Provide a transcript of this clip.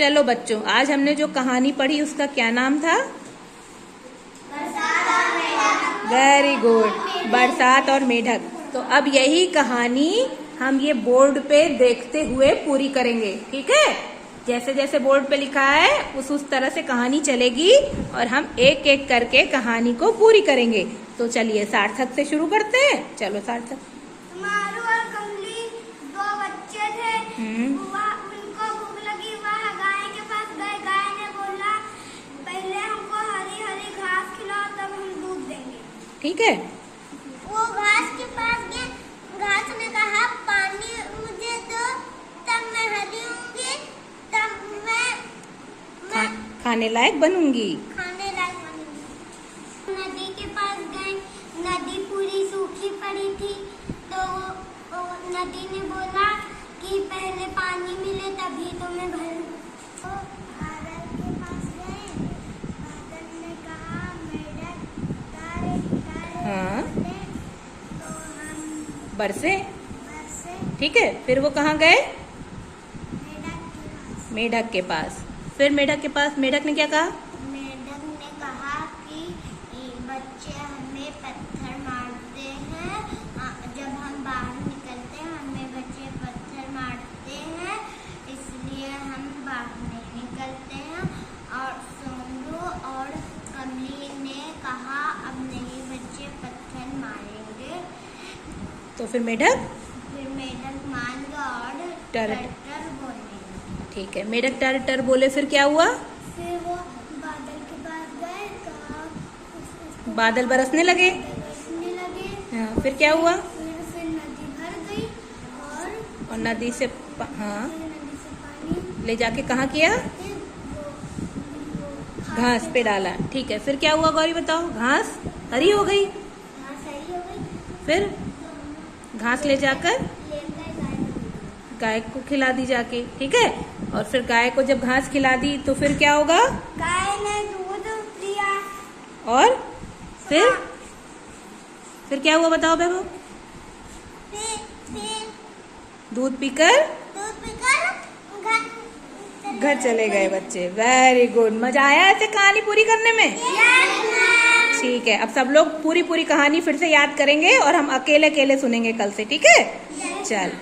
चलो बच्चों, आज हमने जो कहानी पढ़ी उसका क्या नाम था? वेरी गुड, बरसात और मेढक। तो अब यही कहानी हम ये बोर्ड पे देखते हुए पूरी करेंगे, ठीक है? जैसे जैसे बोर्ड पे लिखा है उस तरह से कहानी चलेगी और हम एक एक करके कहानी को पूरी करेंगे। तो चलिए सार्थक से शुरू करते हैं। चलो सार्थक। मारू और कमली दो बच्चे थे। उनको भूख लगी, वह गाय के पास गए। गाय ने बोला, पहले हमको हरी हरी घास खिलाओ तब हम दूध देंगे। ठीक है। वो घास के पास गए। घास ने कहा, पानी मुझे दो तब मैं हरी होंगी, तब मैं खाने लायक बनूंगी। खाने लायक बनूंगी। नदी के पास गए। नदी पूरी सूखी पड़ी थी। तो नदी ने बोला कि पहले पानी मिले तभी तो मैं भरूं। तो बादल के पास गए। बादल ने कहा, मेढक तारे तारे हाँ। तो हम बरसे। बरसे। ठीक है, फिर वो कहाँ गए? मेढक के पास। मेढक के पास। फिर मेढक के पास मेढक ने क्या कहा? मेढक ने कहा कि बच्चे हमें पत्थर मारते हैं। जब हम बाहर निकलते हैं हमें बच्चे पत्थर मारते हैं, इसलिए हम बाहर नहीं निकलते हैं। और सोनू और कमली ने कहा, अब नहीं बच्चे पत्थर मारेंगे। तो फिर मेढक मेढक मान गया और टर बोलने लगा। ठीक है, मेढक टर टर बोले। फिर क्या हुआ? फिर वो बादल के पास गए। कहा, बादल बरसने लगे। बरसने लगे। हाँ, फिर क्या हुआ? फिर नदी भर गई और नदी से हाँ फिर नदी से पानी ले जाके कहाँ किया? फिर वो घास पे डाला। ठीक है, फिर क्या हुआ गौरी बताओ? घास हरी हो गई। घास सही हो गई। फिर घास ले जाकर ले गए गाय को खिला दी जाके। ठीक है, और फिर गाय को जब घास खिला दी तो फिर क्या होगा? गाय ने दूध दिया। और फिर क्या हुआ बताओ वैभव? फिर दूध पीकर दूध पीकर घर चले गए बच्चे। वेरी गुड, मजा आया ऐसे कहानी पूरी करने में? ठीक है, अब सब लोग पूरी कहानी फिर से याद करेंगे और हम अकेले अकेले सुनेंगे कल से। ठीक है, चल।